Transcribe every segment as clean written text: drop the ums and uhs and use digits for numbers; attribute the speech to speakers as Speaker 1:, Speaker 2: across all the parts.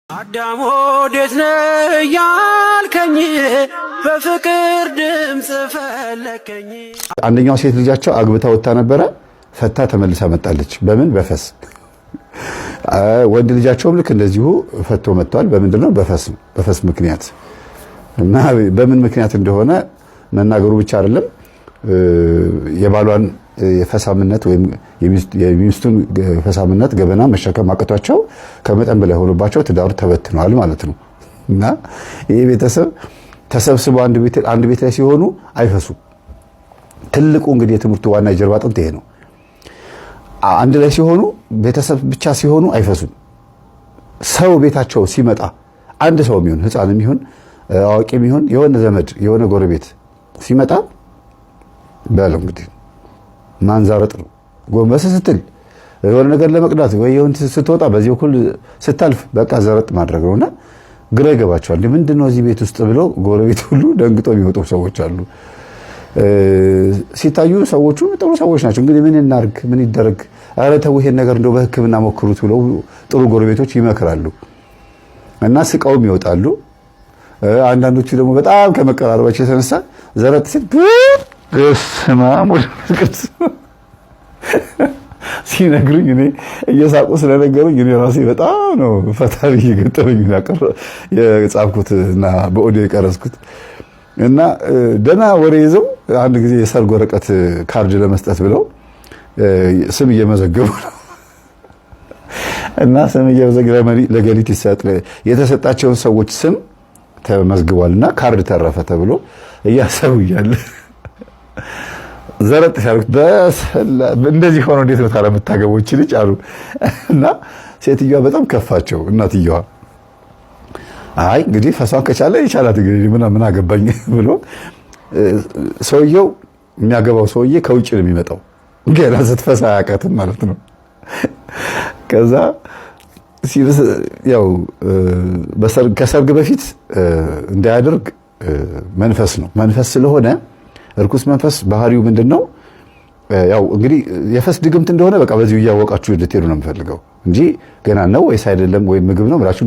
Speaker 1: አዳም ወዴት ነህ ያልከኝ በፍቅር ድምጽ ፈለከኝ።
Speaker 2: አንደኛው ሴት ልጃቸው አግብታ ወጣ ነበረ፣ ፈታ ተመልሳ መጣለች። በምን በፈስ። ወንድ ልጃቸውም ልክ እንደዚሁ ፈቶ መጥቷል። በምንድነው? በፈስ ምክንያት። እና በምን ምክንያት እንደሆነ መናገሩ ብቻ አይደለም፣ የባሏን የፈሳምነት ወይም የሚስቱን ፈሳምነት ገበና መሸከም አቅቷቸው ከመጠን በላይ ሆኖባቸው ትዳሩ ተበትነዋል ማለት ነው። እና ይሄ ቤተሰብ ተሰብስበው አንድ ቤት ላይ ሲሆኑ አይፈሱም። ትልቁ እንግዲህ የትምህርቱ ዋና የጀርባ አጥንት ይሄ ነው። አንድ ላይ ሲሆኑ ቤተሰብ ብቻ ሲሆኑ አይፈሱም። ሰው ቤታቸው ሲመጣ አንድ ሰው የሚሆን ሕፃን የሚሆን አዋቂ የሚሆን የሆነ ዘመድ የሆነ ጎረቤት ሲመጣ በለው እንግዲህ ማንዛረጥ ነው። ጎንበስ ስትል የሆነ ነገር ለመቅዳት ወይ የሆነ ስትወጣ በዚህ በኩል ስታልፍ በቃ ዘረጥ ማድረግ ነውና ግራ ይገባቸዋል። ምንድነው እዚህ ቤት ውስጥ ብለው ጎረቤት ሁሉ ደንግጦ የሚወጡ ሰዎች አሉ። ሲታዩ ሰዎቹ ጥሩ ሰዎች ናቸው። እንግዲህ ምን እናርግ ምን ይደረግ፣ ኧረ ተው ይሄን ነገር እንደው በሕክምና ሞክሩት ብለው ጥሩ ጎረቤቶች ይመክራሉ እና ስቃውም ይወጣሉ። አንዳንዶቹ ደግሞ በጣም ከመቀራረባቸው የተነሳ ዘረጥ ሲል ሲነግሩኝ እኔ እየሳቁ ስለነገሩኝ እኔ ራሴ በጣም ነው ፈታሪ እየገጠመኝ የጻፍኩት እና በኦዲዮ የቀረጽኩት እና ደህና ወሬ ይዘው አንድ ጊዜ የሰርግ ወረቀት ካርድ ለመስጠት ብለው ስም እየመዘገቡ ነው እና ስም እየመዘገቡ ለገሊት ይሰጥ የተሰጣቸውን ሰዎች ስም ተመዝግቧልና ካርድ ተረፈ ተብሎ እያሰቡ እያለ ዘረጥ ሻርክ እንደዚህ ሆኖ እንዴት ነው ታዲያ የምታገባው እቺ ልጅ አሉ እና ሴትዮዋ በጣም ከፋቸው። እናትየዋ አይ እንግዲህ ፈሷን ከቻለ ይቻላት እንግዲህ ምን አገባኝ ብሎ ሰውየው የሚያገባው ሰውዬ ከውጭ ነው የሚመጣው፣ ገና ስትፈሳ አያውቃትም ማለት ነው። ከዛ ያው ከሰርግ በፊት እንዳያደርግ መንፈስ ነው። መንፈስ ስለሆነ እርኩስ መንፈስ ባህሪው ምንድነው? ያው እንግዲህ የፈስ ድግምት እንደሆነ በቃ በዚሁ እያወቃችሁ እንድትሄዱ ነው የምፈልገው እንጂ ገና ነው ወይስ አይደለም ወይ ምግብ ነው ብላችሁ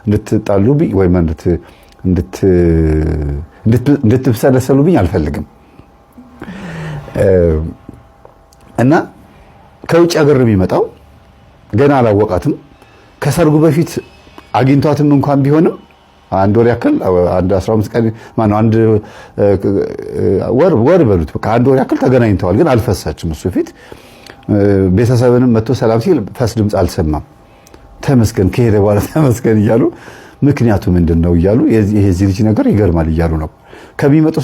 Speaker 2: እንድትጣሉብኝ ወይም እንድትሰለሰሉብኝ አልፈልግም። እና ከውጭ ሀገር ነው የሚመጣው። ገና አላወቃትም። ከሰርጉ በፊት አግኝቷትም እንኳን ቢሆንም አንድ ወር ያክል አንድ 15 ቀን ማነው አንድ ወር በሉት በቃ አንድ ወር ያክል ተገናኝተዋል። ግን አልፈሳችም። እሱ ፊት ቤተሰብንም መጥቶ ሰላም ሲል ፈስ ድምፅ አልሰማም። ተመስገን ከሄደ በኋላ ተመስገን እያሉ ምክንያቱ ምንድነው እያሉ ይሄ ልጅ ነገር ይገርማል እያሉ ነው። ከሚመጡ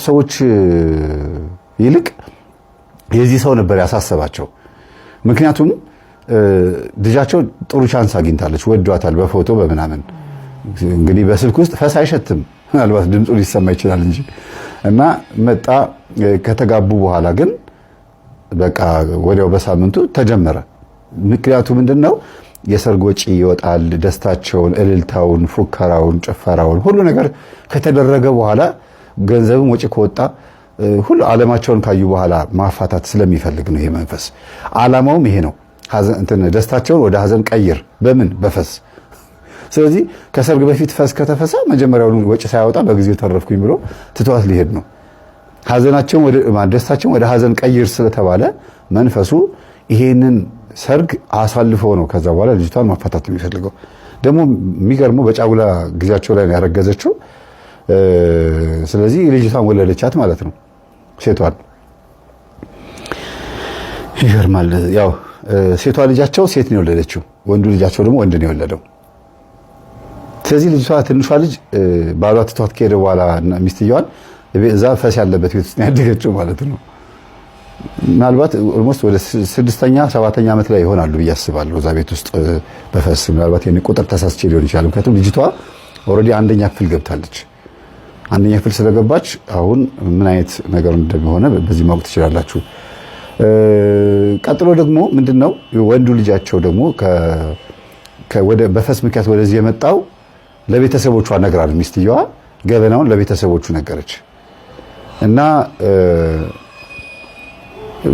Speaker 2: ሰዎች ይልቅ የዚህ ሰው ነበር ያሳሰባቸው። ምክንያቱም ልጃቸው ጥሩ ቻንስ አግኝታለች፣ ወዷታል፣ በፎቶ በምናምን እንግዲህ በስልክ ውስጥ ፈስ አይሸትም፣ ምናልባት ድምፁ ሊሰማ ይችላል እንጂ እና መጣ። ከተጋቡ በኋላ ግን በቃ ወዲያው በሳምንቱ ተጀመረ። ምክንያቱ ምንድነው? የሰርግ ወጪ ይወጣል። ደስታቸውን፣ እልልታውን፣ ፉከራውን፣ ጭፈራውን ሁሉ ነገር ከተደረገ በኋላ ገንዘብም ወጪ ከወጣ ሁሉ ዓለማቸውን ካዩ በኋላ ማፋታት ስለሚፈልግ ነው ይሄ መንፈስ። ዓላማውም ይሄ ነው። ደስታቸውን ወደ ሀዘን ቀይር። በምን? በፈስ። ስለዚህ ከሰርግ በፊት ፈስ ከተፈሳ መጀመሪያውን ወጪ ሳያወጣ በጊዜው ተረፍኩኝ ብሎ ትቷት ሊሄድ ነው። ደስታቸውን ወደ ሀዘን ቀይር ስለተባለ መንፈሱ ይሄንን ሰርግ አሳልፎ ነው ከዛ በኋላ ልጅቷን ማፋታት የሚፈልገው። ደግሞ የሚገርመው በጫጉላ ጊዜያቸው ላይ ነው ያረገዘችው። ስለዚህ ልጅቷን ወለደቻት ማለት ነው፣ ሴቷን። ይገርማል። ያው ሴቷ ልጃቸው ሴት ነው የወለደችው፣ ወንዱ ልጃቸው ደግሞ ወንድ ነው የወለደው። ስለዚህ ልጅቷ ትንሿ ልጅ ባሏ ትቷት ከሄደ በኋላ ሚስትየዋን እዛ ፈስ ያለበት ቤት ውስጥ ነው ያደገችው ማለት ነው። ምናልባት ኦልሞስት ወደ 6ኛ 7ኛ ዓመት ላይ ይሆናሉ ብዬ አስባለሁ እዛ ቤት ውስጥ በፈስ። ምናልባት የኔ ቁጥር ተሳስቼ ሊሆን ይችላል። ምክንያቱም ልጅቷ ኦልሬዲ 1ኛ ክፍል ገብታለች። 1ኛ ክፍል ስለገባች አሁን ምን አይነት ነገር እንደሆነ በዚህ ማወቅ ትችላላችሁ። ቀጥሎ ደግሞ ምንድነው ወንዱ ልጃቸው ደግሞ በፈስ ምክንያት ወደዚህ የመጣው ለቤተሰቦቿ ነግራለች። ሚስትየዋ ገበናውን ለቤተሰቦቹ ነገረች እና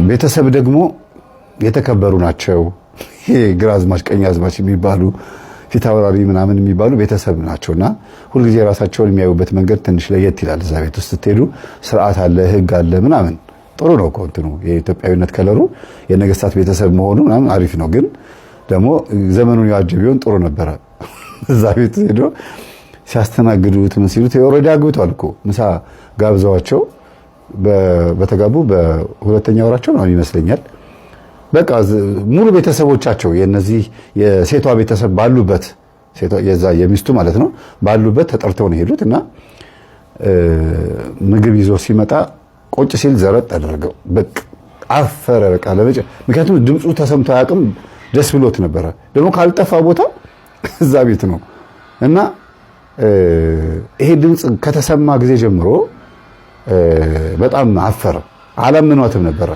Speaker 2: ቤተሰብ ደግሞ የተከበሩ ናቸው፣ ግራዝማች ቀኛዝማች የሚባሉ ፊታውራሪ ምናምን የሚባሉ ቤተሰብ ናቸውና ሁልጊዜ ራሳቸውን የሚያዩበት መንገድ ትንሽ ለየት ይላል። እዛ ቤት ውስጥ ስትሄዱ ስርዓት አለ፣ ህግ አለ ምናምን። ጥሩ ነው እኮ እንትኑ የኢትዮጵያዊነት ከለሩ የነገስታት ቤተሰብ መሆኑ ምናምን አሪፍ ነው። ግን ደግሞ ዘመኑን የዋጀ ቢሆን ጥሩ ነበረ። እዛ ቤት ሄዶ ሲያስተናግዱት ምን ሲሉት ኦልሬዲ አግብቷል እኮ ምሳ ጋብዘዋቸው በተጋቡ በሁለተኛ ወራቸው ነው ይመስለኛል። በቃ ሙሉ ቤተሰቦቻቸው የነዚህ የሴቷ ቤተሰብ ባሉበት የዛ የሚስቱ ማለት ነው ባሉበት ተጠርተው ነው ሄዱት እና ምግብ ይዞ ሲመጣ ቁጭ ሲል ዘረጥ አደረገው። በቃ አፈረ። በቃ ምክንያቱም ድምፁ ተሰምቶ አያውቅም። ደስ ብሎት ነበረ። ደግሞ ካልጠፋ ቦታ እዛ ቤት ነው እና ይሄ ድምፅ ከተሰማ ጊዜ ጀምሮ በጣም አፈረ። አላምኗትም ነበረ።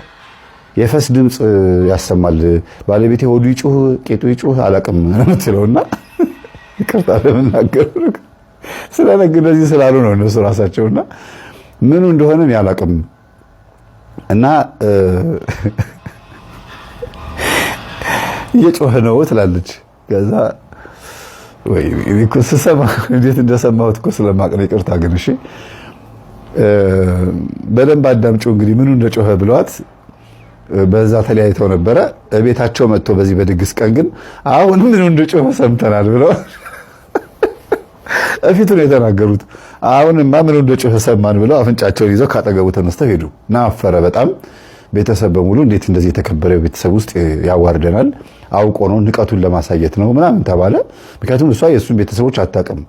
Speaker 2: የፈስ ድምፅ ያሰማል ባለቤቴ ሆዱ ይጩህ ቄጡ ይጩህ አላቅም ምትለውና ይቅርታ ለምናገር ስለነገዚህ ስላሉ ነው እነሱ ራሳቸውና ምኑ እንደሆነ ያላቅም እና እየጮኸ ነው ትላለች። ከዛ ወይ እኮ ስሰማ እንዴት እንደሰማሁት እኮ ስለማቅ ነው። ይቅርታ ግን እሺ በደንብ አዳምጪው እንግዲህ ምኑ እንደጮኸ ብለዋት በዛ ተለያይተው ነበረ። ቤታቸው መጥቶ በዚህ በድግስ ቀን ግን አሁን ምኑ እንደጮኸ ሰምተናል ብለው እፊቱ ነው የተናገሩት። አሁንማ ምኑ እንደጮኸ ሰማን ብለው አፍንጫቸውን ይዘው ካጠገቡ ተነስተው ሄዱ። ናፈረ በጣም። ቤተሰብ በሙሉ እንዴት እንደዚህ የተከበረ ቤተሰብ ውስጥ ያዋርደናል፣ አውቆ ነው ንቀቱን ለማሳየት ነው ምናምን ተባለ። ምክንያቱም እሷ የእሱን ቤተሰቦች አታውቅም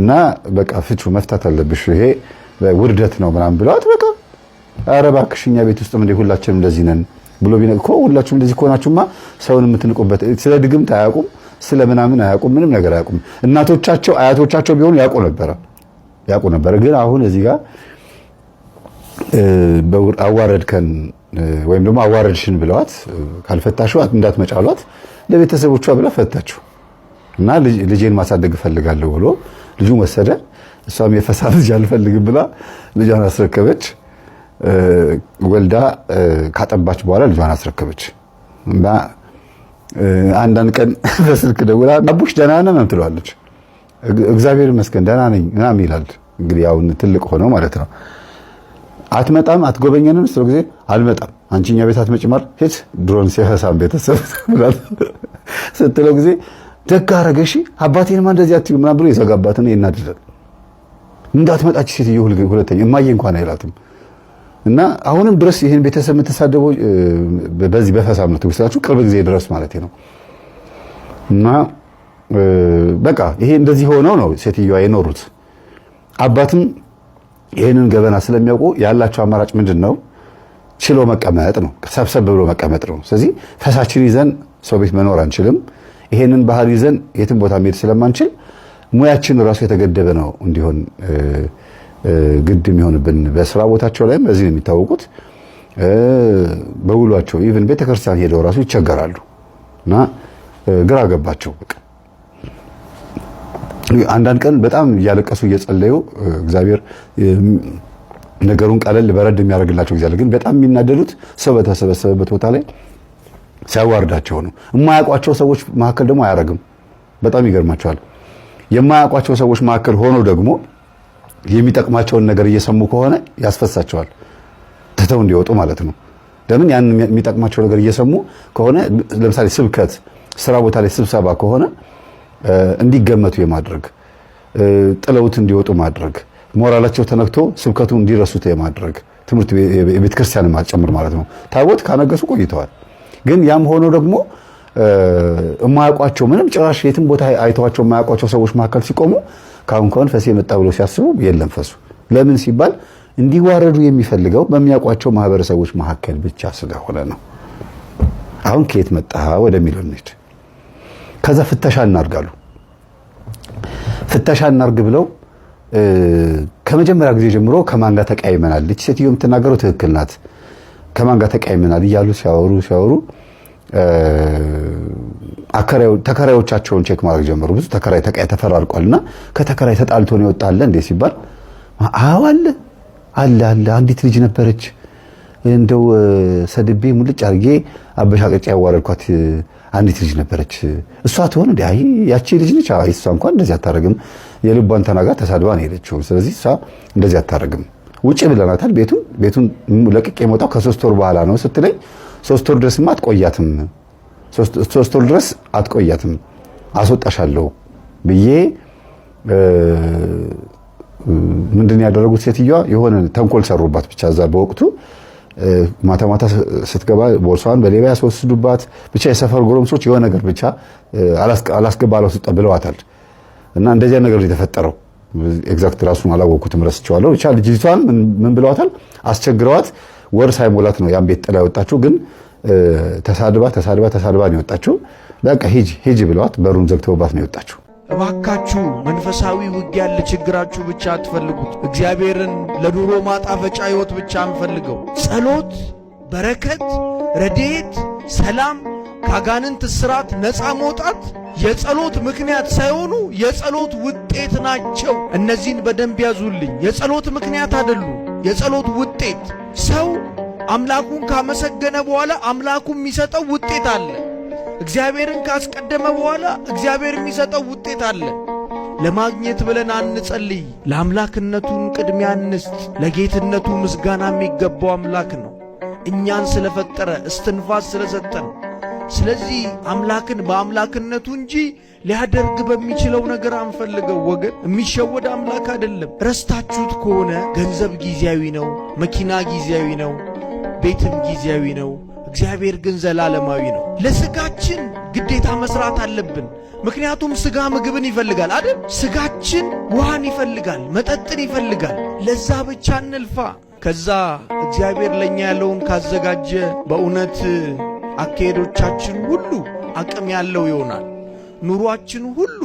Speaker 2: እና በቃ ፍቹ መፍታት አለብሽ ይሄ ውርደት ነው ምናምን ብለዋት በቃ ኧረ እባክሽ እኛ ቤት ውስጥ እንደ ሁላችንም እንደዚህ ነን ብሎ ቢነግ እኮ ሁላችሁም እንደዚህ ከሆናችሁማ ሰውን የምትንቁበት ስለ ድግምት አያውቁም፣ ስለ ምናምን አያውቁም፣ ምንም ነገር አያውቁም። እናቶቻቸው አያቶቻቸው ቢሆኑ ያውቁ ነበረ። ግን አሁን እዚህ ጋር አዋረድከን ወይም ደግሞ አዋረድሽን ብለዋት ካልፈታሽው እንዳትመጫሏት ለቤተሰቦቿ ብላ ፈታችሁ እና ልጄን ማሳደግ እፈልጋለሁ ብሎ ልጁን ወሰደ። እሷም የፈሳ ልጅ አልፈልግም ብላ ልጇን አስረከበች። ወልዳ ካጠባች በኋላ ልጇን አስረከበች እና አንዳንድ ቀን በስልክ ደውላ አቡሽ ደህና ነህ ትለዋለች። እግዚአብሔር ይመስገን ደህና ነኝ ምናምን ይላል። እንግዲህ አሁን ትልቅ ሆኖ ማለት ነው። አትመጣም አትጎበኘንም ስለ ጊዜ አልመጣም አንቺኛ ቤት አትመጪም አይደል ሄት ድሮን ሲያሳም ቤተሰብ ስትለው ጊዜ ደግ አደረገሽ አባቴንማ እንደዚህ አትዩ ምናምን ብሎ ይዘጋባትና ይናደዳል። እንዳትመጣች ሴትዮ ሁለተኛ እማዬ እንኳን አይላትም። እና አሁንም ድረስ ይሄን ቤተሰብ የምትሳደበው በዚህ በፈሳም ነው ትውስታችሁ ቅርብ ጊዜ ድረስ ማለት ነው። እና በቃ ይሄ እንደዚህ ሆነው ነው ሴትዮዋ የኖሩት። አባትም ይሄንን ገበና ስለሚያውቁ ያላቸው አማራጭ ምንድነው? ችሎ መቀመጥ ነው፣ ሰብሰብ ብሎ መቀመጥ ነው። ስለዚህ ፈሳችን ይዘን ሰው ቤት መኖር አንችልም። ይሄንን ባህል ይዘን የትም ቦታ መሄድ ስለማንችል ሙያችን ራሱ የተገደበ ነው እንዲሆን ግድ የሚሆንብን። በስራ ቦታቸው ላይም በዚህ ነው የሚታወቁት። በውሏቸው ኢቭን ቤተክርስቲያን ሄደው ራሱ ይቸገራሉ እና ግራ ገባቸው። በቃ አንዳንድ ቀን በጣም እያለቀሱ እየጸለዩ እግዚአብሔር ነገሩን ቀለል በረድ የሚያደርግላቸው ጊዜ አለ። ግን በጣም የሚናደዱት ሰው በተሰበሰበበት ቦታ ላይ ሲያዋርዳቸው ነው። የማያውቋቸው ሰዎች መካከል ደግሞ አያረግም። በጣም ይገርማቸዋል። የማያውቋቸው ሰዎች መካከል ሆኖ ደግሞ የሚጠቅማቸውን ነገር እየሰሙ ከሆነ ያስፈሳቸዋል፣ ትተው እንዲወጡ ማለት ነው። ለምን ያን የሚጠቅማቸው ነገር እየሰሙ ከሆነ ለምሳሌ ስብከት፣ ስራ ቦታ ላይ ስብሰባ ከሆነ እንዲገመቱ የማድረግ ጥለውት እንዲወጡ ማድረግ፣ ሞራላቸው ተነክቶ ስብከቱ እንዲረሱት የማድረግ ትምህርት ቤተ ክርስቲያን ማጨምር ማለት ነው። ታቦት ካነገሱ ቆይተዋል። ግን ያም ሆኖ ደግሞ የማያውቋቸው ምንም ጭራሽ የትም ቦታ አይተዋቸው የማያውቋቸው ሰዎች መካከል ሲቆሙ ካሁን ፈስ የመጣ ብሎ ሲያስቡ የለም ፈሱ። ለምን ሲባል እንዲዋረዱ የሚፈልገው በሚያውቋቸው ማህበረሰቦች መካከል ብቻ ስለሆነ ነው። አሁን ከየት መጣ ወደሚለው እንሂድ። ከዛ ፍተሻ እናርጋሉ። ፍተሻ እናርግ ብለው ከመጀመሪያ ጊዜ ጀምሮ ከማን ጋር ተቀያይመናል፣ እቺ ሴትዮ የምትናገረው ትክክል ናት፣ ከማን ጋር ተቀያይመናል እያሉ ሲያወሩ ተከራዮቻቸውን ቼክ ማድረግ ጀመሩ። ብዙ ተከራይ ተፈራርቋልና ከተከራይ ተጣልቶ ነው ይወጣል እንዴ ሲባል አዎ አለ አንዲት ልጅ ነበረች እንደው ሰድቤ ሙልጭ አርጌ አበሻቀጭ ያዋረድኳት አንዲት ልጅ ነበረች። እሷ ትሆን እንዴ? አይ ያቺ ልጅ ነች። አይ እሷ እንኳን እንደዚህ አታረግም፣ የልቧን ተናጋ ተሳድባ ነው የሄደችው። ስለዚህ እሷ እንደዚህ አታረግም፣ ውጪ ብለናታል። ቤቱን ለቅቄ የመጣው ከ3 ወር በኋላ ነው ስትለኝ 3 ወር ድረስማ አትቆያትም፣ 3 ወር ድረስ አትቆያትም፣ አስወጣሻለሁ ብዬ ምንድን ያደረጉት ሴትዮዋ የሆነ ተንኮል ሰሩባት። ብቻ እዛ በወቅቱ ማታ ማታ ስትገባ ቦርሷን በሌባ ያስወስዱባት። ብቻ የሰፈር ጎረምሶች የሆነ ነገር ብቻ አላስገባ አላስወጣ ብለዋታል። እና እንደዚያ ነገር የተፈጠረው ኤግዛክት ራሱን አላወቅኩትም፣ ረስቼዋለሁ። ብቻ ልጅቷን ምን ብለዋታል? አስቸግረዋት ወር ሳይሞላት ነው ያን ቤት ጥላ የወጣችው። ግን ተሳድባ ነው የወጣችው። በቃ ሂጂ ብለዋት በሩን ዘግተውባት ነው የወጣችው።
Speaker 3: እባካችሁ መንፈሳዊ ውጊያ ለችግራችሁ ብቻ አትፈልጉት። እግዚአብሔርን ለኑሮ ማጣፈጫ ሕይወት ብቻ አንፈልገው። ጸሎት፣ በረከት፣ ረድኤት፣ ሰላም፣ ከአጋንንት እስራት ነፃ መውጣት የጸሎት ምክንያት ሳይሆኑ የጸሎት ውጤት ናቸው። እነዚህን በደንብ ያዙልኝ። የጸሎት ምክንያት አይደሉም፣ የጸሎት ውጤት። ሰው አምላኩን ካመሰገነ በኋላ አምላኩ የሚሰጠው ውጤት አለ። እግዚአብሔርን ካስቀደመ በኋላ እግዚአብሔር የሚሰጠው ውጤት አለ። ለማግኘት ብለን አንጸልይ። ለአምላክነቱን ቅድሚያ እንስጥ። ለጌትነቱ ምስጋና የሚገባው አምላክ ነው፣ እኛን ስለፈጠረ እስትንፋስ ስለሰጠን። ስለዚህ አምላክን በአምላክነቱ እንጂ ሊያደርግ በሚችለው ነገር አንፈልገው። ወገን የሚሸወድ አምላክ አይደለም። ረስታችሁት ከሆነ ገንዘብ ጊዜያዊ ነው፣ መኪና ጊዜያዊ ነው፣ ቤትም ጊዜያዊ ነው። እግዚአብሔር ግን ዘላለማዊ ነው። ለስጋችን ግዴታ መስራት አለብን። ምክንያቱም ስጋ ምግብን ይፈልጋል አይደል? ስጋችን ውሃን ይፈልጋል፣ መጠጥን ይፈልጋል። ለዛ ብቻ እንልፋ። ከዛ እግዚአብሔር ለኛ ያለውን ካዘጋጀ በእውነት አካሄዶቻችን ሁሉ አቅም ያለው ይሆናል። ኑሯችን ሁሉ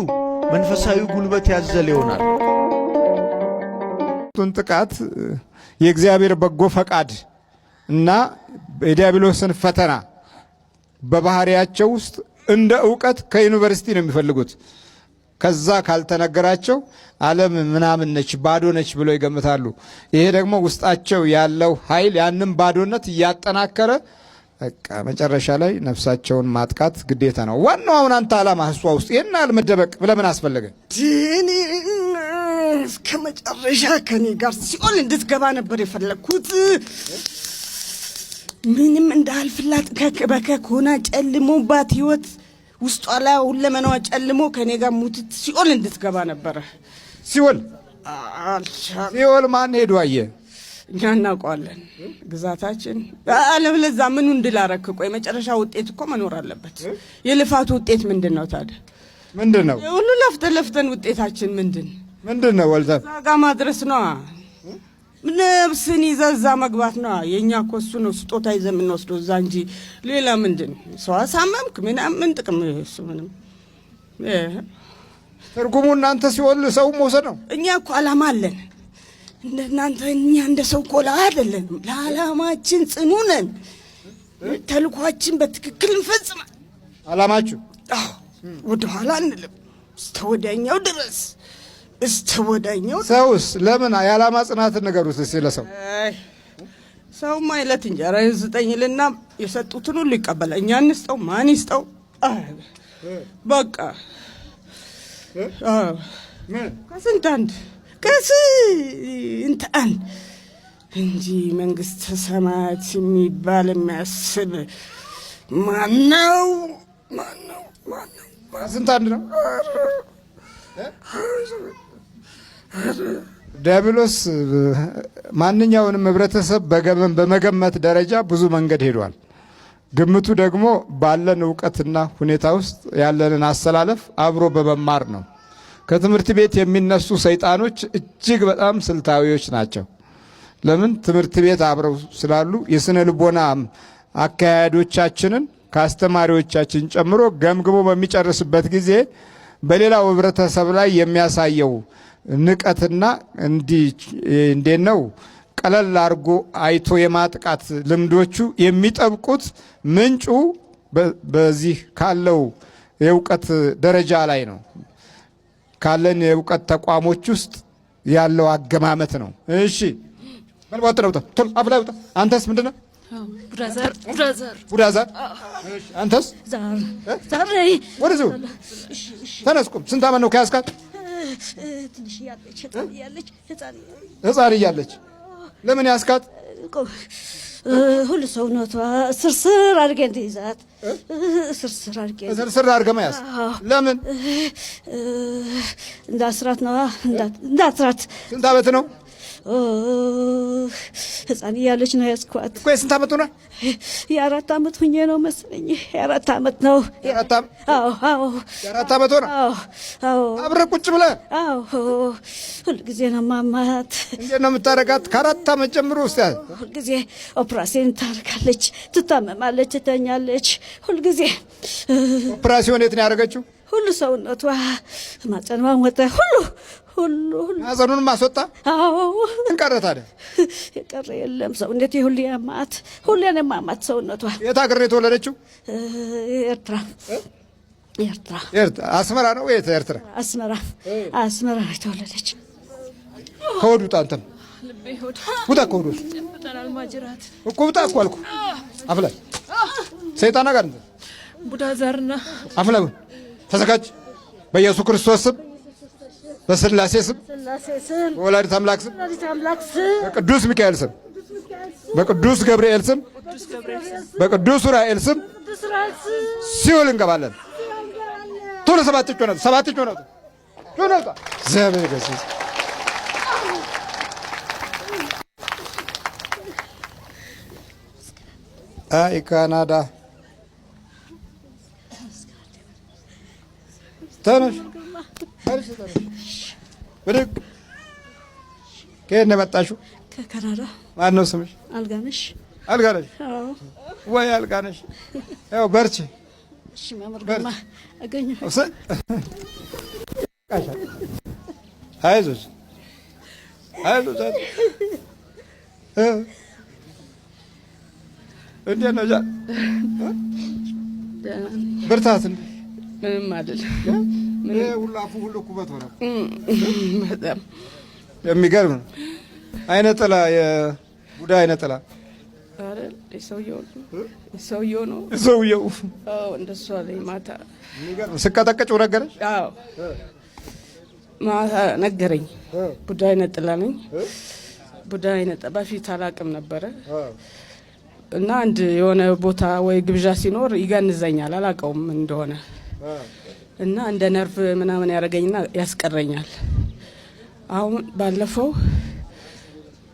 Speaker 3: መንፈሳዊ ጉልበት ያዘለ ይሆናል።
Speaker 4: ጥቃት የእግዚአብሔር በጎ ፈቃድ እና የዲያብሎስን ፈተና በባህሪያቸው ውስጥ እንደ ዕውቀት ከዩኒቨርሲቲ ነው የሚፈልጉት። ከዛ ካልተነገራቸው ዓለም ምናምን ነች፣ ባዶ ነች ብሎ ይገምታሉ። ይሄ ደግሞ ውስጣቸው ያለው ኃይል ያንን ባዶነት እያጠናከረ በቃ መጨረሻ ላይ ነፍሳቸውን ማጥቃት ግዴታ ነው። ዋናው አሁን አንተ ዓላማ እሷ ውስጥ ይሄን አልመደበቅ ለምን አስፈለገ?
Speaker 5: እስከ መጨረሻ ከኔ ጋር ሲኦል እንድትገባ ነበር የፈለግኩት። ምንም እንዳልፍላት ከበከክ ሆና ጨልሞባት ህይወት ውስጧ ላይ ሁለመናዋ ጨልሞ ከኔ ጋር ሙትት ሲኦል እንድትገባ ነበረ።
Speaker 4: ሲኦል ማን ሄዶ አየ?
Speaker 5: እኛ እናውቀዋለን፣ ግዛታችን። አለበለዛ ምኑ እንድላረክ? ቆይ መጨረሻ ውጤት እኮ መኖር አለበት። የልፋቱ ውጤት ምንድን ነው ታዲያ?
Speaker 4: ምንድን ነው
Speaker 5: ሁሉ ለፍተን ውጤታችን ምንድን
Speaker 4: ነው? ወልታ
Speaker 5: ዛጋ ማድረስ ነው። ነፍስን ይዘዛ መግባት ነው። የኛ እኮ እሱ ነው ስጦታ ይዘ የምንወስደው እዛ እንጂ ሌላ ምንድን? ሰው አሳመምክ ምን ጥቅም? እሱ ምንም
Speaker 4: ትርጉሙ እናንተ ሲኦል ሰው መውሰድ ነው።
Speaker 5: እኛ እኮ ዓላማ አለን እንደናንተ። እኛ እንደ ሰው ኮላ አይደለም። ለዓላማችን ጽኑ ነን። ተልኳችን በትክክል እንፈጽማል።
Speaker 4: ዓላማችሁ
Speaker 5: ወደ ኋላ አንልም፣ እስከ ወዲያኛው ድረስ እስከ ወዲያኛው።
Speaker 4: ሰውስ ለምን የዓላማ ጽናትን ነገሩት እስኪ ለሰው።
Speaker 5: ሰውማ የዕለት እንጀራ ስጠኝልና የሰጡትን ሁሉ ይቀበላል። እኛ እንስጠው፣ ማን ይስጠው? በቃ ከስንት አንድ እንጂ መንግሥተ ሰማያት የሚባል የሚያስብ ማነው?
Speaker 4: ስንት አንድ ነው? ዲያብሎስ ማንኛውንም ህብረተሰብ በመገመት ደረጃ ብዙ መንገድ ሄዷል። ግምቱ ደግሞ ባለን ዕውቀትና ሁኔታ ውስጥ ያለንን አሰላለፍ አብሮ በመማር ነው። ከትምህርት ቤት የሚነሱ ሰይጣኖች እጅግ በጣም ስልታዊዎች ናቸው። ለምን? ትምህርት ቤት አብረው ስላሉ የስነ ልቦና አካሄዶቻችንን ከአስተማሪዎቻችን ጨምሮ ገምግሞ በሚጨርስበት ጊዜ በሌላው ህብረተሰብ ላይ የሚያሳየው ንቀትና እንዴት ነው ቀለል አድርጎ አይቶ የማጥቃት ልምዶቹ የሚጠብቁት ምንጩ በዚህ ካለው የእውቀት ደረጃ ላይ ነው። ካለን የእውቀት ተቋሞች ውስጥ ያለው አገማመት ነው። እሺ መልባጥ ነው። ቶል አብላውጣ። አንተስ ምንድነው? ቡዳዛር አንተስ
Speaker 6: ዛር
Speaker 4: ወደዚሁ ተነስኩም። ስንት ዓመት ነው ከያዝካት?
Speaker 6: ትንሽ ያለች
Speaker 4: ህፃን እያለች ለምን ያዝካት?
Speaker 6: ሁሉ ሰውነቷ ስርስር አድርጌ እንድይዛት ስርስር
Speaker 4: አድርጌ መያዝ ለምን?
Speaker 6: እንዳስራት ነዋ እንዳስራት።
Speaker 4: ስንት ዓመት ነው?
Speaker 6: ህፃን እያለች ነው ያዝኳት
Speaker 4: እኮ። የስንት ዓመት ሆነ?
Speaker 6: የ4 ዓመት ሁኜ ነው መሰለኝ። የ4 ዓመት ነው።
Speaker 4: አዎ የ4 ዓመት ሆነ።
Speaker 6: አዎ
Speaker 4: አብረህ ቁጭ ብለህ?
Speaker 6: አዎ ሁልጊዜ ነው ማማት።
Speaker 4: እንዴት ነው የምታረጋት? ከ4 ዓመት ጀምሮ ውስጥ ያለ
Speaker 6: ሁልጊዜ ኦፕራሲዮን ታደርጋለች፣ ትታመማለች፣ ትተኛለች። ሁልጊዜ
Speaker 4: ኦፕራሲዮን የት ነው ያደረገችው?
Speaker 6: ሁሉ ሰውነቷ ማጸኗን ወጣ ሁሉ
Speaker 4: ማጸኑንም አስወጣ።
Speaker 6: አዎ
Speaker 4: እንቀረ ታዲያ?
Speaker 6: የቀረ የለም። ሰውነቴ ሁሉ ያማት፣ ሁሉ ያማት ሰውነቷ።
Speaker 4: የት ሀገር ነው የተወለደችው?
Speaker 6: ኤርትራ።
Speaker 4: አስመራ ነው? የት ኤርትራ?
Speaker 6: አስመራ ነው የተወለደች።
Speaker 4: ከወዱ ጣንተም ውጣ፣ ከወዱ እኮ ውጣ እኮ አልኩ። አፍላይ ሰይጣን ጋር እንደ
Speaker 5: ቡዳዛርና
Speaker 4: አፍላይ ተዘጋጅ። በኢየሱስ ክርስቶስ ስም፣ በስላሴ ስም፣ በወላዲተ አምላክ ስም፣ በቅዱስ ሚካኤል ስም፣ በቅዱስ ገብርኤል ስም፣ በቅዱስ ኡራኤል ስም ሲኦል እንገባለን። ቶሎ 7 እጅ ሆነው 7 እጅ ሆነው እግዚአብሔር ይገስጽ። አይ ካናዳ ተነሽ ብድግ። ከየት ነው የመጣሽው?
Speaker 6: ከካናዳ።
Speaker 4: ማን ነው ስምሽ?
Speaker 6: አልጋነሽ።
Speaker 4: ወይ አልጋነሽ፣ ያው በርቺ።
Speaker 6: እሺ ማምርማ አገኘሁ።
Speaker 4: አይዞሽ እንዴት ነው ብርታት?
Speaker 5: ምንም አይደል።
Speaker 4: ሁሉ አፉ ሁሉ ኩበት ሆነ።
Speaker 5: በጣም
Speaker 4: የሚገርም ነው። አይነ ጥላ፣ የቡዳ አይነ ጥላ
Speaker 5: አይደል? ሰውየው ነው። አዎ እንደሱ አለኝ ማታ።
Speaker 4: የሚገርም ስቀጠቀጭው ነገረሽ?
Speaker 5: አዎ ማታ ነገረኝ። ቡዳ አይነ ጥላ ነኝ። ቡዳ አይነ ጥላ በፊት አላውቅም ነበረ እና አንድ የሆነ ቦታ ወይ ግብዣ ሲኖር ይገንዘኛል፣ አላውቀውም እንደሆነ እና እንደ ነርቭ ምናምን ያደርገኝና ያስቀረኛል። አሁን ባለፈው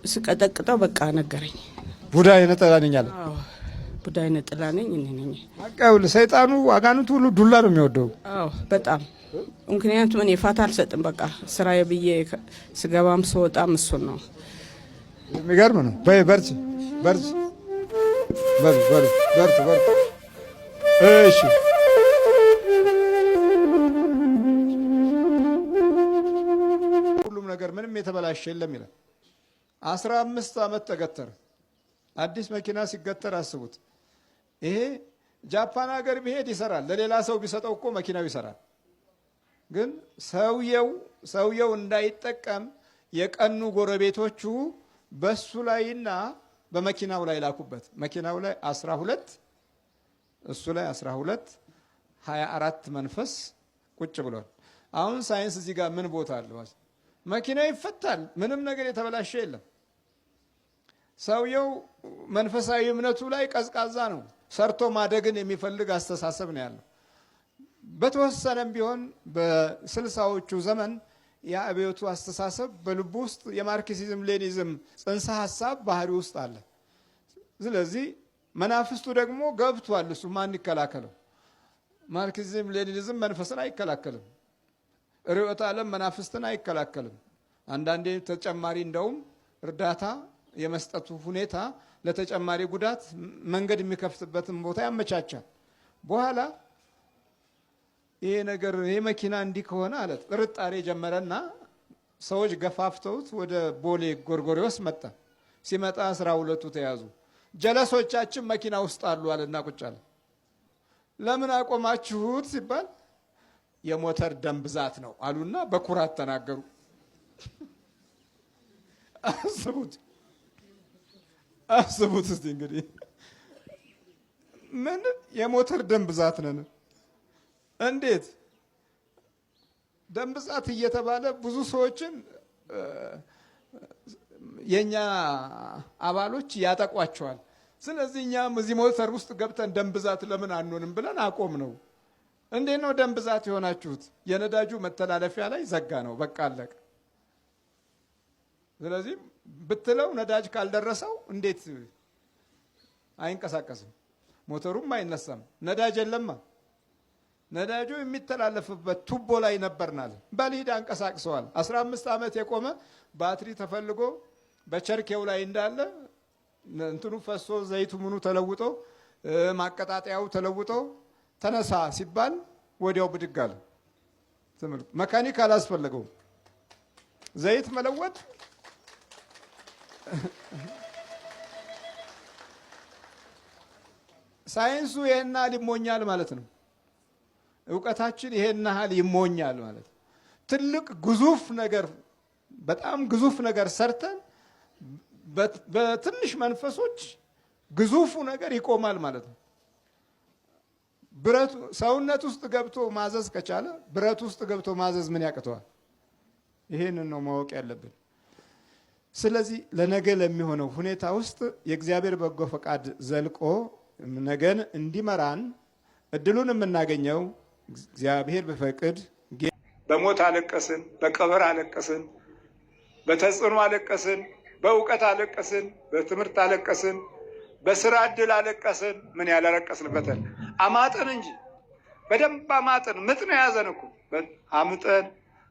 Speaker 5: ስቀጠቅጠው በቃ ነገረኝ።
Speaker 4: ቡዳ አይነ ጥላ ነኝ አለ።
Speaker 5: አዎ ቡዳ አይነ ጥላ ነኝ እኔ ነኝ።
Speaker 4: አቃውል ሰይጣኑ አጋንንቱ ሁሉ ዱላ ነው የሚወደው።
Speaker 5: አዎ በጣም ምክንያቱም እኔ ፋታ አልሰጥም። በቃ ስራዬ ብዬ ስገባም ስወጣም እሱን ነው።
Speaker 4: የሚገርም ነው። በርቺ በርቺ በርቱ። እሺ ሁሉም ነገር ምንም የተበላሸ የለም ይላል። 15 ዓመት ተገተረ። አዲስ መኪና ሲገተር አስቡት። ይሄ ጃፓን ሀገር ቢሄድ ይሰራል። ለሌላ ሰው ቢሰጠው እኮ መኪናው ይሰራል። ግን ሰውየው እንዳይጠቀም የቀኑ ጎረቤቶቹ በሱ ላይና በመኪናው ላይ ላኩበት። መኪናው ላይ 12 እሱ ላይ 12 24 መንፈስ ቁጭ ብሏል። አሁን ሳይንስ እዚህ ጋር ምን ቦታ አለው? መኪናው ይፈታል። ምንም ነገር የተበላሸ የለም። ሰውየው መንፈሳዊ እምነቱ ላይ ቀዝቃዛ ነው። ሰርቶ ማደግን የሚፈልግ አስተሳሰብ ነው ያለው። በተወሰነም ቢሆን በ60ዎቹ ዘመን የአብዮቱ አስተሳሰብ በልቡ ውስጥ የማርክሲዝም ሌኒዝም ጽንሰ ሐሳብ ባህሪ ውስጥ አለ። ስለዚህ መናፍስቱ ደግሞ ገብቷል። እሱ ማን ይከላከለው? ማርክሲዝም ሌኒዝም መንፈስን አይከላከልም። ርዕዮተ ዓለም መናፍስትን አይከላከልም። አንዳንዴ ተጨማሪ እንደውም እርዳታ የመስጠቱ ሁኔታ ለተጨማሪ ጉዳት መንገድ የሚከፍትበትን ቦታ ያመቻቻል። በኋላ ይሄ መኪና እንዲህ ከሆነ አለ ጥርጣሬ ጀመረና ሰዎች ገፋፍተውት ወደ ቦሌ ጎርጎሪዎስ መጣ። ሲመጣ 12ቱ ተያዙ። ጀለሶቻችን መኪና ውስጥ አሉ አለና ቁጭ አለ። ለምን አቆማችሁት ሲባል የሞተር ደም ብዛት ነው አሉና በኩራት ተናገሩ። አስቡት እስቲ እንግዲህ ምን የሞተር ደም ብዛት ነን። እንዴት ደም ብዛት እየተባለ ብዙ ሰዎችን የኛ አባሎች ያጠቋቸዋል። ስለዚህ እኛም እዚህ ሞተር ውስጥ ገብተን ደም ብዛት ለምን አንሆንም ብለን አቆም ነው። እንዴት ነው ደም ብዛት የሆናችሁት? የነዳጁ መተላለፊያ ላይ ዘጋ ነው፣ በቃ አለቀ። ስለዚህ ብትለው ነዳጅ ካልደረሰው እንዴት አይንቀሳቀስም? ሞተሩም አይነሳም። ነዳጅ የለማ። ነዳጁ የሚተላለፍበት ቱቦ ላይ ነበርናል። በሊድ አንቀሳቅሰዋል። 15 ዓመት የቆመ ባትሪ ተፈልጎ በቸርኬው ላይ እንዳለ እንትኑ ፈሶ ዘይቱ ምኑ ተለውጦ ማቀጣጠያው ተለውጦ ተነሳ ሲባል ወዲያው ብድግ አለ። መካኒክ አላስፈለገው። ዘይት መለወጥ ሳይንሱ ይሄን ያህል ይሞኛል ማለት ነው። እውቀታችን ይሄን ያህል ይሞኛል ማለት ነው። ትልቅ ግዙፍ ነገር በጣም ግዙፍ ነገር ሰርተን በትንሽ መንፈሶች ግዙፉ ነገር ይቆማል ማለት ነው። ብረቱ ሰውነት ውስጥ ገብቶ ማዘዝ ከቻለ ብረት ውስጥ ገብቶ ማዘዝ ምን ያቅተዋል? ይሄንን ነው ማወቅ ያለብን። ስለዚህ ለነገ ለሚሆነው ሁኔታ ውስጥ የእግዚአብሔር በጎ ፈቃድ ዘልቆ ነገን እንዲመራን እድሉን የምናገኘው እግዚአብሔር በፈቅድ።
Speaker 7: በሞት አለቀስን፣ በቀብር አለቀስን፣ በተጽዕኖ አለቀስን፣ በእውቀት አለቀስን፣ በትምህርት አለቀስን፣ በስራ እድል አለቀስን። ምን ያላለቀስንበትን አማጠን እንጂ በደንብ አማጠን። ምጥ ነው የያዘን እኮ አምጠን፣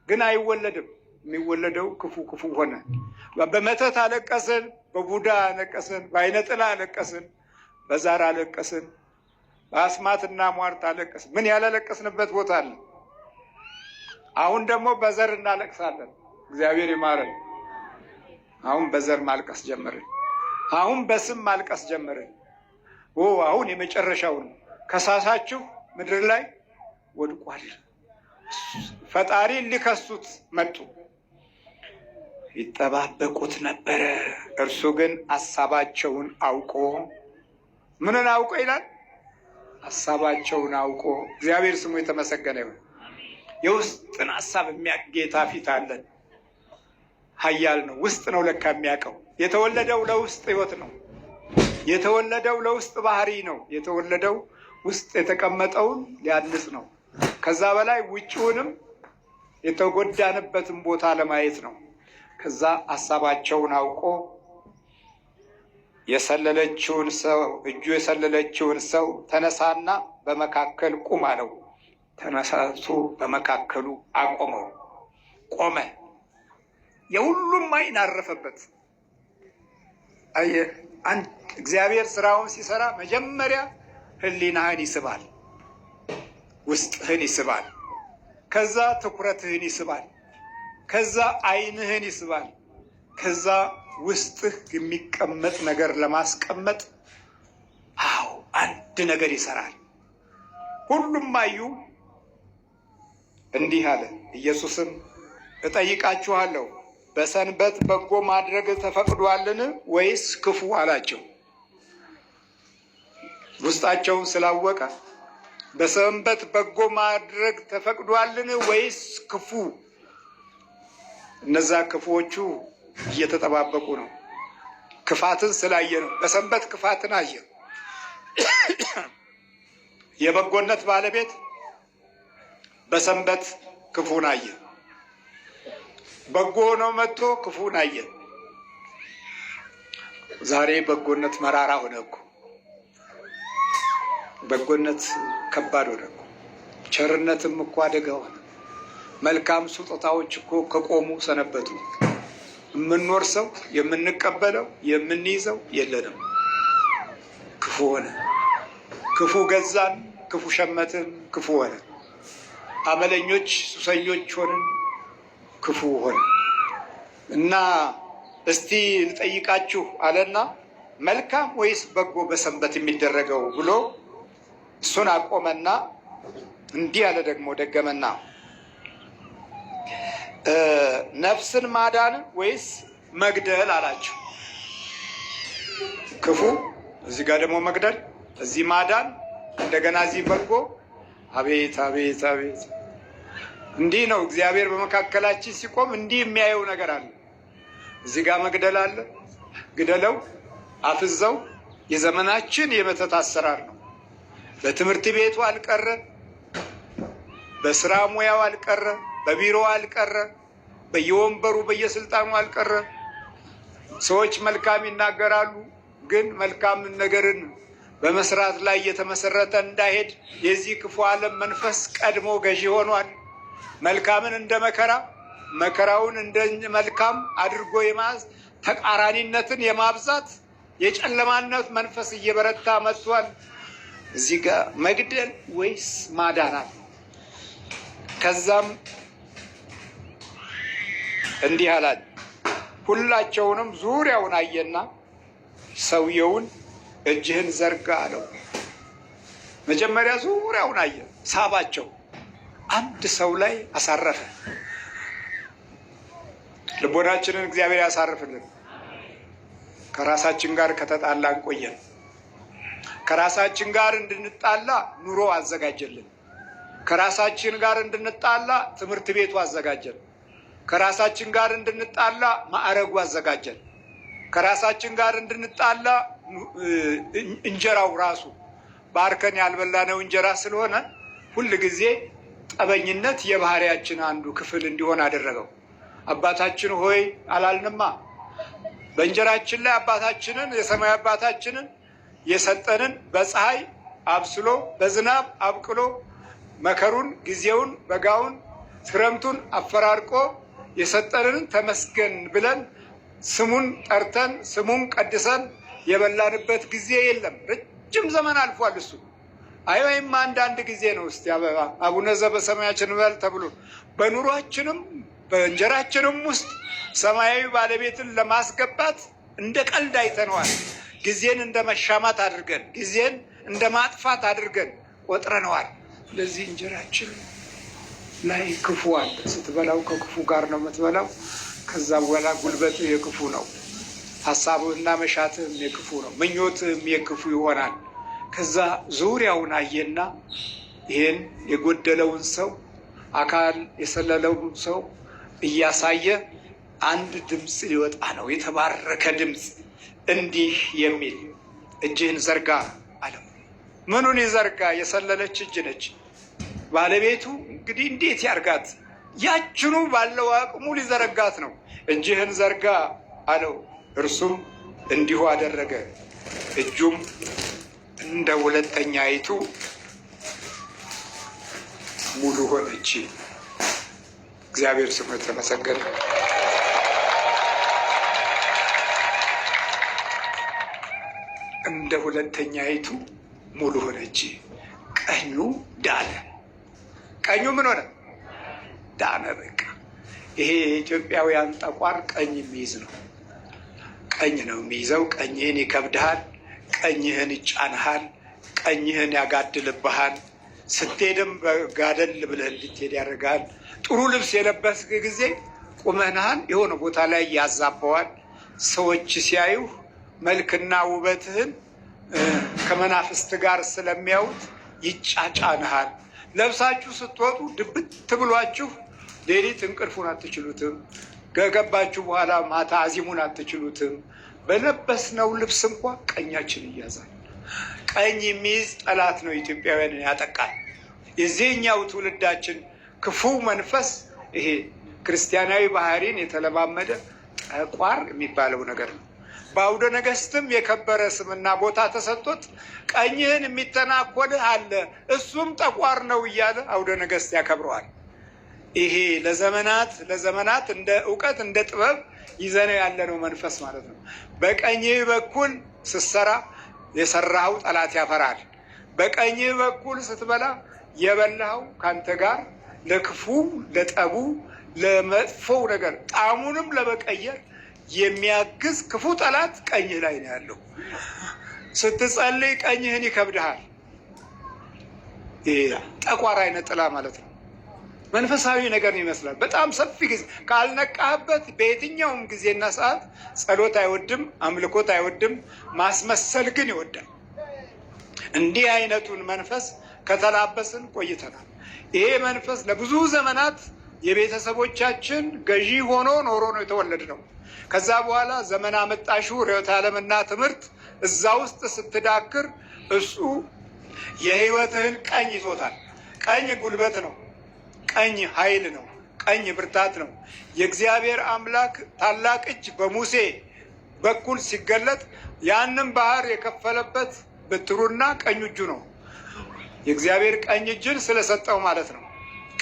Speaker 7: ግን አይወለድም። የሚወለደው ክፉ ክፉ ሆነ። በመተት አለቀስን፣ በቡዳ አለቀስን፣ በአይነ ጥላ አለቀስን፣ በዛር አለቀስን፣ በአስማትና ሟርት አለቀስን። ምን ያላለቀስንበት ቦታ አለ? አሁን ደግሞ በዘር እናለቅሳለን። እግዚአብሔር ይማረን። አሁን በዘር ማልቀስ ጀመርን። አሁን በስም ማልቀስ ጀመርን። አሁን የመጨረሻው ነው። ከሳሳችሁ ምድር ላይ ወድቋል። ፈጣሪ ሊከሱት መጡ። ይጠባበቁት ነበረ። እርሱ ግን ሐሳባቸውን አውቆ ምንን አውቆ ይላል? ሐሳባቸውን አውቆ። እግዚአብሔር ስሙ የተመሰገነ ይሁን። የውስጥን ሐሳብ የሚያውቅ ጌታ ፊት አለን። ኃያል ነው። ውስጥ ነው ለካ የሚያውቀው። የተወለደው ለውስጥ ህይወት ነው። የተወለደው ለውስጥ ባህሪ ነው። የተወለደው ውስጥ የተቀመጠውን ሊያድስ ነው። ከዛ በላይ ውጭውንም የተጎዳንበትን ቦታ ለማየት ነው። ከዛ ሐሳባቸውን አውቆ የሰለለችውን ሰው እጁ የሰለለችውን ሰው ተነሳና በመካከል ቁም አለው። ተነሳቱ በመካከሉ አቆመው። ቆመ። የሁሉም ዓይን አረፈበት። አየህ፣ አንድ እግዚአብሔር ስራውን ሲሰራ መጀመሪያ ህሊናህን ይስባል፣ ውስጥህን ይስባል፣ ከዛ ትኩረትህን ይስባል፣ ከዛ ዓይንህን ይስባል፣ ከዛ ውስጥህ የሚቀመጥ ነገር ለማስቀመጥ አንድ ነገር ይሰራል። ሁሉም አዩ። እንዲህ አለ ኢየሱስም እጠይቃችኋለሁ በሰንበት በጎ ማድረግ ተፈቅዷልን ወይስ ክፉ አላቸው። ውስጣቸውን ስላወቀ በሰንበት በጎ ማድረግ ተፈቅዷልን ወይስ ክፉ? እነዛ ክፉዎቹ እየተጠባበቁ ነው። ክፋትን ስላየ ነው። በሰንበት ክፋትን አየ። የበጎነት ባለቤት በሰንበት ክፉን አየ። በጎ ሆኖ መጥቶ ክፉን አየ። ዛሬ በጎነት መራራ ሆነ እኮ። በጎነት ከባድ ሆነ እኮ። ቸርነትም እኮ አደጋ ሆነ። መልካም ስጦታዎች እኮ ከቆሙ ሰነበቱ። የምንወርሰው የምንቀበለው የምንይዘው የለንም። ክፉ ሆነ። ክፉ ገዛን፣ ክፉ ሸመትን፣ ክፉ ሆነ። አመለኞች ሱሰኞች ሆንን፣ ክፉ ሆነ። እና እስቲ ልጠይቃችሁ አለና መልካም ወይስ በጎ በሰንበት የሚደረገው ብሎ እሱን አቆመና እንዲህ አለ። ደግሞ ደገመና ነፍስን ማዳን ወይስ መግደል አላቸው። ክፉ እዚህ ጋር ደግሞ መግደል እዚህ ማዳን እንደገና እዚህ በጎ። አቤት አቤት አቤት! እንዲህ ነው እግዚአብሔር በመካከላችን ሲቆም እንዲህ የሚያየው ነገር አለ። እዚህ ጋር መግደል አለ፣ ግደለው፣ አፍዘው። የዘመናችን የመተት አሰራር ነው። በትምህርት ቤቱ አልቀረ፣ በስራ ሙያው አልቀረ፣ በቢሮ አልቀረ፣ በየወንበሩ በየስልጣኑ አልቀረ። ሰዎች መልካም ይናገራሉ፣ ግን መልካም ነገርን በመስራት ላይ የተመሰረተ እንዳይሄድ የዚህ ክፉ ዓለም መንፈስ ቀድሞ ገዢ ሆኗል። መልካምን እንደ መከራ፣ መከራውን እንደ መልካም አድርጎ የማዝ ተቃራኒነትን የማብዛት የጨለማነት መንፈስ እየበረታ መጥቷል። እዚህ ጋር መግደል ወይስ ማዳናት? ከዛም እንዲህ አላል። ሁላቸውንም ዙሪያውን አየና ሰውየውን እጅህን ዘርጋ አለው። መጀመሪያ ዙሪያውን አየ፣ ሳባቸው፣ አንድ ሰው ላይ አሳረፈ። ልቦናችንን እግዚአብሔር ያሳርፍልን። ከራሳችን ጋር ከተጣላን ቆየን። ከራሳችን ጋር እንድንጣላ ኑሮ አዘጋጀልን። ከራሳችን ጋር እንድንጣላ ትምህርት ቤቱ አዘጋጀን። ከራሳችን ጋር እንድንጣላ ማዕረጉ አዘጋጀን። ከራሳችን ጋር እንድንጣላ እንጀራው ራሱ ባርከን ያልበላነው እንጀራ ስለሆነ ሁል ጊዜ ጠበኝነት የባህሪያችን አንዱ ክፍል እንዲሆን አደረገው። አባታችን ሆይ አላልንማ። በእንጀራችን ላይ አባታችንን የሰማይ አባታችንን የሰጠንን በፀሐይ አብስሎ በዝናብ አብቅሎ መከሩን፣ ጊዜውን፣ በጋውን፣ ክረምቱን አፈራርቆ የሰጠንን ተመስገን ብለን ስሙን ጠርተን ስሙን ቀድሰን የበላንበት ጊዜ የለም። ረጅም ዘመን አልፏል። እሱ ወይም አንዳንድ ጊዜ ነው። እስቲ አቡነ ዘበሰማያችን በል ተብሎ በኑሯችንም በእንጀራችንም ውስጥ ሰማያዊ ባለቤትን ለማስገባት እንደ ቀልድ አይተነዋል። ጊዜን እንደ መሻማት አድርገን፣ ጊዜን እንደ ማጥፋት አድርገን ቆጥረነዋል። ለዚህ እንጀራችን ላይ ክፉ አለ። ስትበላው ከክፉ ጋር ነው የምትበላው። ከዛ በኋላ ጉልበትህ የክፉ ነው፣ ሀሳብህና መሻትህም የክፉ ነው፣ ምኞትህም የክፉ ይሆናል። ከዛ ዙሪያውን አየና ይህን የጎደለውን ሰው አካል የሰለለውን ሰው እያሳየ አንድ ድምፅ ሊወጣ ነው፣ የተባረከ ድምፅ እንዲህ የሚል እጅህን ዘርጋ አለው። ምኑን ይዘርጋ? የሰለለች እጅ ነች። ባለቤቱ እንግዲህ እንዴት ያርጋት? ያችኑ ባለው አቅሙ ሊዘረጋት ነው። እጅህን ዘርጋ አለው። እርሱም እንዲሁ አደረገ። እጁም እንደ ሁለተኛይቱ ሙሉ ሆነች። እግዚአብሔር ስሙ የተመሰገነ። እንደ ሁለተኛይቱ ሙሉ ሆነች። ቀኙ ዳነ። ቀኙ ምን ሆነ? ዳነ። በቃ ይሄ የኢትዮጵያውያን ጠቋር ቀኝ የሚይዝ ነው። ቀኝ ነው የሚይዘው። ቀኝህን ይከብድሃል፣ ቀኝህን ይጫንሃል፣ ቀኝህን ያጋድልብሃል። ስትሄድም ጋደል ብለህ እንድትሄድ ያደርጋል። ጥሩ ልብስ የለበስክ ጊዜ ቁመናህን የሆነ ቦታ ላይ ያዛባዋል። ሰዎች ሲያዩህ መልክና ውበትህን ከመናፍስት ጋር ስለሚያዩት ይጫጫንሃል። ለብሳችሁ ስትወጡ ድብት ብሏችሁ ሌሊት እንቅልፉን አትችሉትም። ከገባችሁ በኋላ ማታ አዚሙን አትችሉትም። በለበስነው ልብስ እንኳ ቀኛችን ይያዛል። ቀኝ የሚይዝ ጠላት ነው ኢትዮጵያውያንን ያጠቃል። የዚህኛው ትውልዳችን ክፉ መንፈስ ይሄ ክርስቲያናዊ ባህሪን የተለማመደ ጠቋር የሚባለው ነገር ነው። በአውደ ነገስትም የከበረ ስምና ቦታ ተሰጥቶት ቀኝህን የሚተናኮልህ አለ፣ እሱም ጠቋር ነው እያለ አውደ ነገስት ያከብረዋል። ይሄ ለዘመናት እንደ እውቀት እንደ ጥበብ ይዘነው ያለነው መንፈስ ማለት ነው። በቀኝህ በኩል ስትሰራ የሰራኸው ጠላት ያፈራል። በቀኝህ በኩል ስትበላ የበላኸው ካንተ ጋር ለክፉ ለጠቡ ለመጥፎው ነገር ጣዕሙንም ለመቀየር የሚያግዝ ክፉ ጠላት ቀኝህ ላይ ነው ያለው። ስትጸልይ ቀኝህን ይከብድሃል። ጠቋር አይነት ጥላ ማለት ነው። መንፈሳዊ ነገር ይመስላል። በጣም ሰፊ ጊዜ ካልነቃህበት በየትኛውም ጊዜና ሰዓት ጸሎት አይወድም፣ አምልኮት አይወድም። ማስመሰል ግን ይወዳል። እንዲህ አይነቱን መንፈስ ከተላበስን ቆይተናል። ይሄ መንፈስ ለብዙ ዘመናት የቤተሰቦቻችን ገዢ ሆኖ ኖሮ ነው የተወለድነው። ከዛ በኋላ ዘመን አመጣሹ ርዕዮተ ዓለምና ትምህርት እዛ ውስጥ ስትዳክር እሱ የህይወትህን ቀኝ ይዞታል። ቀኝ ጉልበት ነው። ቀኝ ኃይል ነው። ቀኝ ብርታት ነው። የእግዚአብሔር አምላክ ታላቅ እጅ በሙሴ በኩል ሲገለጥ ያንን ባህር የከፈለበት በትሩና ቀኝ እጁ ነው። የእግዚአብሔር ቀኝ እጅን ስለሰጠው ማለት ነው።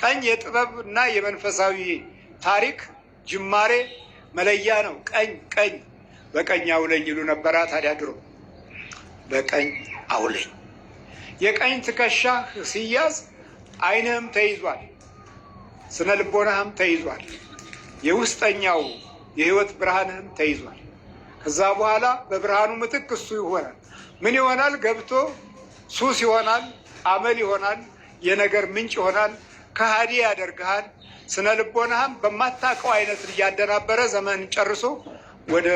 Speaker 7: ቀኝ የጥበብ እና የመንፈሳዊ ታሪክ ጅማሬ መለያ ነው። ቀኝ በቀኝ አውለኝ ይሉ ነበራ። ታዲያ ድሮ በቀኝ አውለኝ። የቀኝ ትከሻህ ሲያዝ ዓይንህም ተይዟል፣ ስነ ልቦናህም ተይዟል፣ የውስጠኛው የህይወት ብርሃንህም ተይዟል። ከዛ በኋላ በብርሃኑ ምትክ እሱ ይሆናል። ምን ይሆናል? ገብቶ ሱስ ይሆናል፣ አመል ይሆናል፣ የነገር ምንጭ ይሆናል፣ ከሃዲ ያደርግሃል። ስነ ልቦናህም በማታውቀው አይነት እያደናበረ ዘመን ጨርሶ ወደ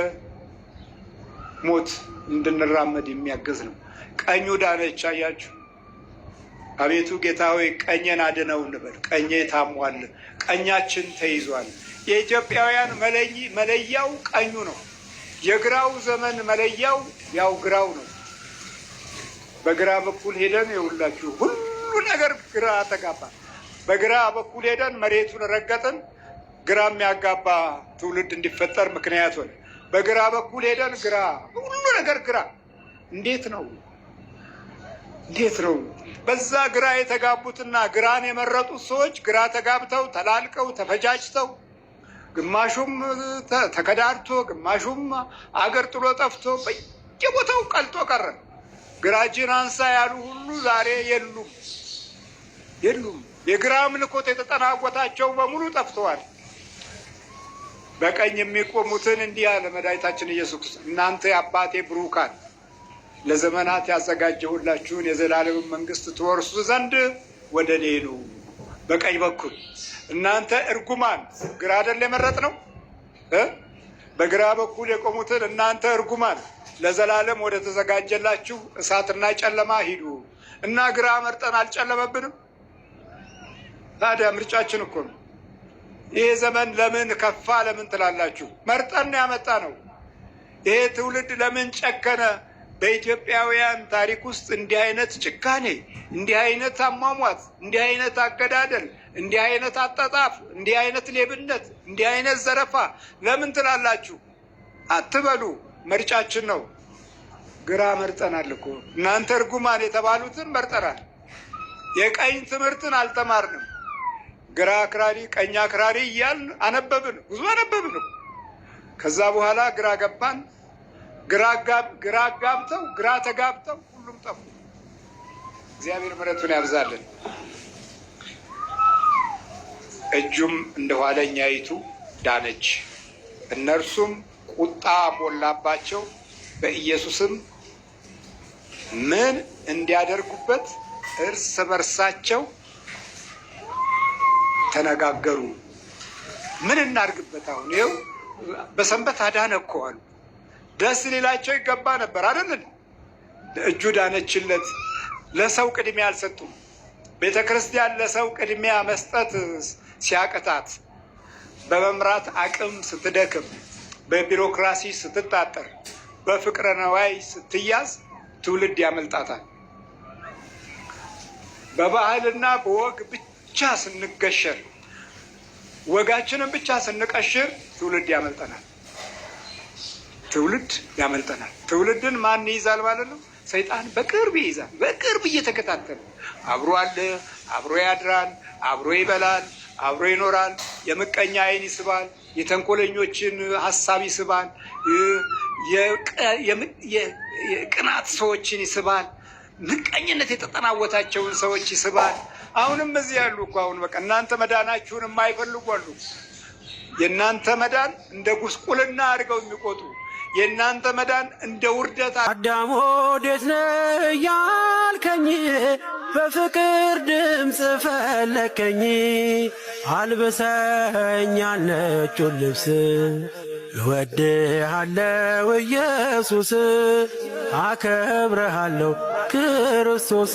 Speaker 7: ሞት እንድንራመድ የሚያገዝ ነው። ቀኙ ዳነች። አያችሁ? አቤቱ ጌታ ሆይ ቀኜን አድነው እንበል። ቀኜ ታሟል፣ ቀኛችን ተይዟል። የኢትዮጵያውያን መለያው ቀኙ ነው። የግራው ዘመን መለያው ያው ግራው ነው። በግራ በኩል ሄደን የሁላችሁ ሁሉ ነገር ግራ ተጋባ። በግራ በኩል ሄደን መሬቱን ረገጥን። ግራ የሚያጋባ ትውልድ እንዲፈጠር ምክንያት ሆነ። በግራ በኩል ሄደን ግራ፣ ሁሉ ነገር ግራ። እንዴት ነው? በዛ ግራ የተጋቡትና ግራን የመረጡት ሰዎች ግራ ተጋብተው ተላልቀው ተፈጃጅተው፣ ግማሹም ተከዳድቶ፣ ግማሹም አገር ጥሎ ጠፍቶ በየቦታው ቀልጦ ቀረ። ግራችን አንሳ ያሉ ሁሉ ዛሬ የሉም። የግራ ምልኮት የተጠናወታቸው በሙሉ ጠፍተዋል። በቀኝ የሚቆሙትን እንዲህ አለ መድኃኒታችን ኢየሱስ ክርስቶስ፣ እናንተ የአባቴ ብሩካን ለዘመናት ያዘጋጀሁላችሁን የዘላለም መንግስት ትወርሱ ዘንድ ወደ እኔ ኑ። በቀኝ በኩል እናንተ እርጉማን፣ ግራ አይደል የመረጥ ነው። በግራ በኩል የቆሙትን እናንተ እርጉማን ለዘላለም ወደ ተዘጋጀላችሁ እሳትና ጨለማ ሂዱ እና ግራ መርጠን አልጨለመብንም። ታዲያ ምርጫችን እኮ ነው። ይሄ ዘመን ለምን ከፋ ለምን ትላላችሁ? መርጠን ያመጣ ነው። ይሄ ትውልድ ለምን ጨከነ? በኢትዮጵያውያን ታሪክ ውስጥ እንዲህ አይነት ጭካኔ፣ እንዲህ አይነት አሟሟት፣ እንዲህ አይነት አገዳደል፣ እንዲህ አይነት አጠጣፍ፣ እንዲህ አይነት ሌብነት፣ እንዲህ አይነት ዘረፋ ለምን ትላላችሁ? አትበሉ። ምርጫችን ነው። ግራ መርጠናል እኮ። እናንተ እርጉማን የተባሉትን መርጠናል። የቀኝ ትምህርትን አልተማርንም። ግራ አክራሪ፣ ቀኝ አክራሪ እያልን አነበብን፣ ብዙ አነበብን። ከዛ በኋላ ግራ ገባን። ግራ አጋብተው፣ ግራ ተጋብተው ሁሉም ጠፉ። እግዚአብሔር ምሕረቱን ያብዛልን። እጁም እንደ ኋለኛይቱ ዳነች። እነርሱም ቁጣ ሞላባቸው። በኢየሱስም ምን እንዲያደርጉበት እርስ በርሳቸው ተነጋገሩ። ምን እናድርግበት? አሁን ይኸው በሰንበት አዳነ እኮ አሉ። ደስ ሊላቸው ይገባ ነበር አይደል? እጁ ዳነችለት። ለሰው ቅድሚያ አልሰጡም። ቤተ ክርስቲያን ለሰው ቅድሚያ መስጠት ሲያቅታት፣ በመምራት አቅም ስትደክም፣ በቢሮክራሲ ስትታጠር፣ በፍቅረ ነዋይ ስትያዝ ትውልድ ያመልጣታል። በባህልና በወግ ብቻ ስንገሸር፣ ወጋችንን ብቻ ስንቀሽር ትውልድ ያመልጠናል። ትውልድን ማን ይይዛል ማለት ነው? ሰይጣን በቅርብ ይይዛል። በቅርብ እየተከታተለ አብሮ አለ፣ አብሮ ያድራል፣ አብሮ ይበላል፣ አብሮ ይኖራል። የምቀኛ ዓይን ይስባል፣ የተንኮለኞችን ሀሳብ ይስባል፣ የቅናት ሰዎችን ይስባል፣ ምቀኝነት የተጠናወታቸውን ሰዎች ይስባል። አሁንም እዚህ ያሉ እኮ አሁን በቃ እናንተ መዳናችሁን የማይፈልጉ አሉ። የእናንተ መዳን እንደ ጉስቁልና አድርገው የሚቆጥሩ፣ የእናንተ መዳን እንደ ውርደት።
Speaker 1: አዳም ወዴት ነህ ያልከኝ፣ በፍቅር ድምፅ ፈለከኝ። አልብሰኛል ነጩን ልብስ እወድሃለሁ ኢየሱስ አከብረሃለሁ ክርስቶስ